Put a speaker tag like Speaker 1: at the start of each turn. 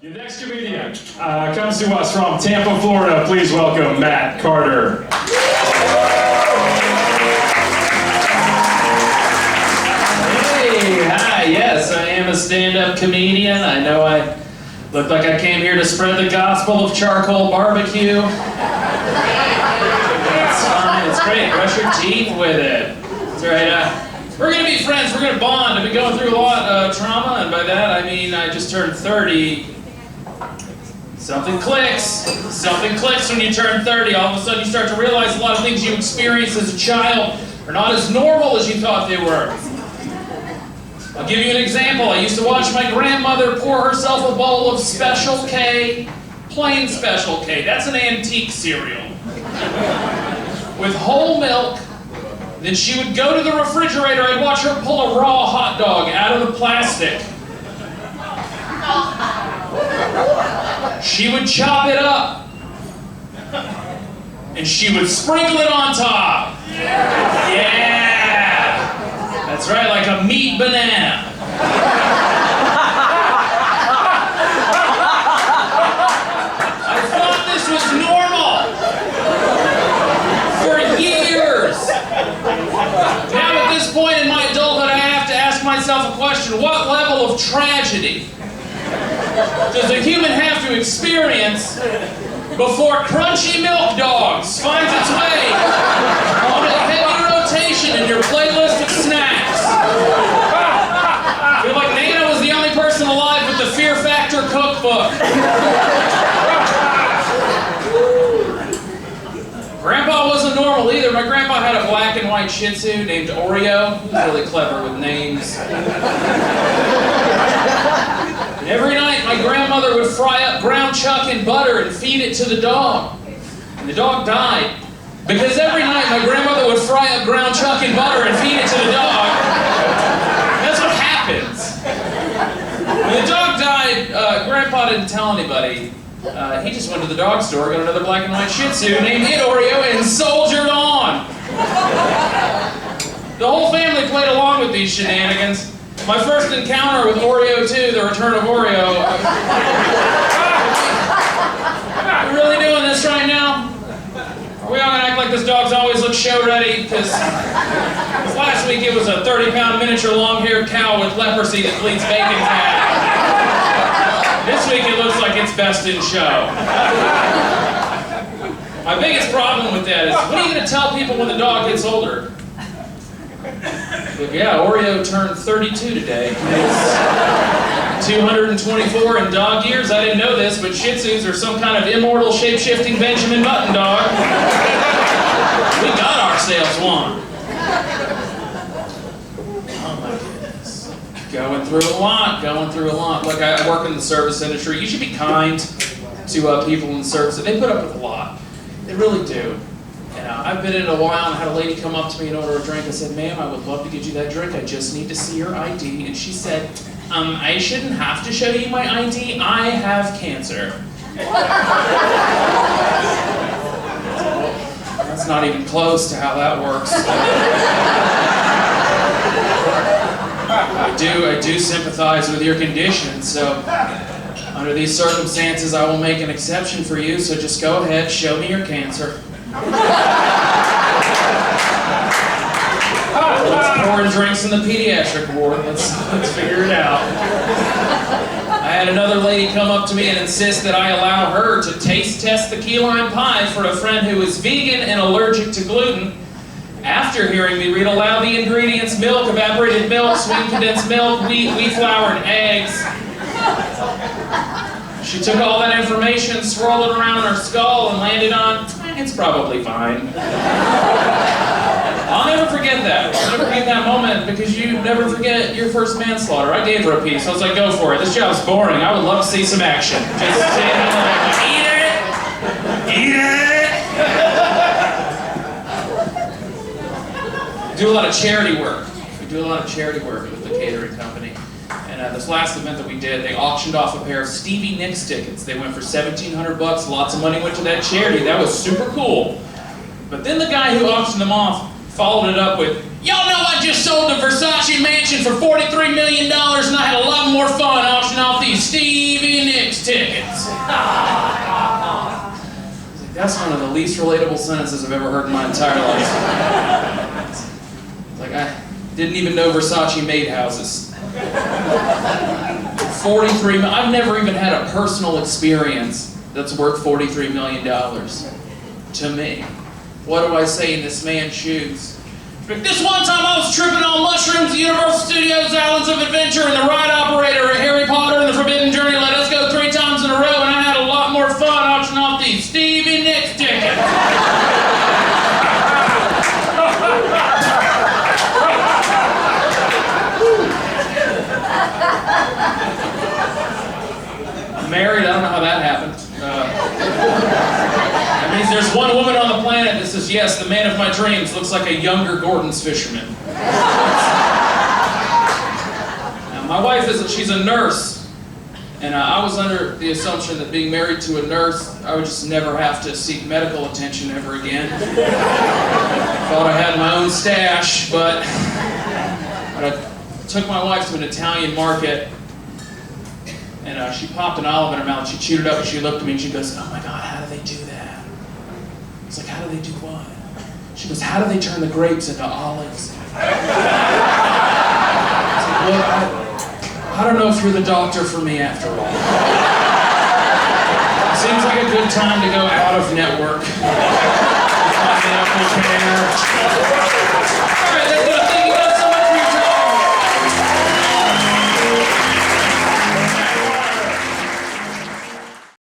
Speaker 1: Your next comedian comes to us from Tampa, Florida. Please welcome Matt Carter.
Speaker 2: Hey, hi, yes, I am a stand-up comedian. I know I look like I came here to spread the gospel of charcoal barbecue. That's fine, it's great. Brush your teeth with it. That's right. We're going to be friends. We're going to bond. I've been going through a lot of trauma, and by that I mean I just turned 30. Something clicks. Something clicks when you turn 30. All of a sudden you start to realize a lot of things you experienced as a child are not as normal as you thought they were. I'll give you an example. I used to watch my grandmother pour herself a bowl of Special K, plain Special K. That's an antique cereal. With whole milk. Then she would go to the refrigerator. I'd watch her pull a raw hot dog out of the plastic. She would chop it up. And she would sprinkle it on top. Yeah! That's right, like a meat banana. I thought this was normal. For years. Now at this point in my adulthood, I have to ask myself a question. What level of tragedy does a human have to experience before Crunchy Milk Dogs finds its way on a heavy rotation in your playlist of snacks? I feel like Nana was the only person alive with the Fear Factor cookbook. Grandpa wasn't normal either. My grandpa had a black and white Shih Tzu named Oreo. He was really clever with names. And every night my grandmother would fry up ground chuck in butter and feed it to the dog. And the dog died. Because every night my grandmother would fry up ground chuck in butter and feed it to the dog. That's what happens. When the dog died, Grandpa didn't tell anybody. He just went to the dog store, got another black and white Shih Tzu, named it Oreo, and soldiered on. The whole family played along with these shenanigans. My first encounter with Oreo 2, the return of Oreo. Are we really doing this right now? Are we all gonna act like this dog's always looks show ready? Because last week it was a 30-pound miniature long-haired cow with leprosy that bleeds bacon fat. This week it looks like it's best in show. My biggest problem with that is, what are you going to tell people when the dog gets older? Like, yeah, Oreo turned 32 today. It's 224 in dog years. I didn't know this, but Shih Tzus are some kind of immortal shape-shifting Benjamin Button dog. We got ourselves one. Going through a lot. Look, I work in the service industry. You should be kind to people in the service. They put up with a lot. They really do. And I've been in it a while and had a lady come up to me and order a drink. I said, ma'am, I would love to get you that drink. I just need to see your ID. And she said, I shouldn't have to show you my ID. I have cancer. That's not even close to how that works. I do sympathize with your condition, so under these circumstances I will make an exception for you, so just go ahead, show me your cancer. Let's pour drinks in the pediatric ward, let's figure it out. I had another lady come up to me and insist that I allow her to taste test the key lime pie for a friend who is vegan and allergic to gluten. After hearing me read aloud the ingredients: milk, evaporated milk, sweet condensed milk, wheat flour, and eggs. She took all that information, swirled it around her skull, and landed on, it's probably fine. I'll never forget that. I'll never forget that moment, because you never forget your first manslaughter. I gave her a piece. I was like, go for it. This job's boring. I would love to see some action. Just eat it! Eat it! We do a lot of charity work. with the catering company. And this last event that we did, they auctioned off a pair of Stevie Nicks tickets. They went for $1,700 bucks. Lots of money went to that charity. That was super cool. But then the guy who auctioned them off followed it up with, "Y'all know I just sold the Versace mansion for $43 million, and I had a lot more fun auctioning off these Stevie Nicks tickets. That's one of the least relatable sentences I've ever heard in my entire life. It's like, I didn't even know Versace made houses. 43 million. I've never even had a personal experience that's worth $43 million to me. What do I say in this man's shoes? This one time I was tripping on mushrooms at Universal Studios Islands of Adventure, and the ride operator at Harry Potter and the Forbidden Journey let us go 3 times in a row, and I had a lot more fun auctioning off these Stevie Nicks tickets. I'm married, I don't know how that happened. That means there's one woman on the planet that says, yes, the man of my dreams looks like a younger Gordon's fisherman. Now, my wife she's a nurse, and I was under the assumption that being married to a nurse, I would just never have to seek medical attention ever again. Thought I had my own stash, but I took my wife to an Italian market, and she popped an olive in her mouth. She chewed it up, and she looked at me, and she goes, oh my God, how do they do that? I was like, how do they do what? She goes, how do they turn the grapes into olives? I was like, well, I don't know if you're the doctor for me after all. Seems like a good time to go out of network.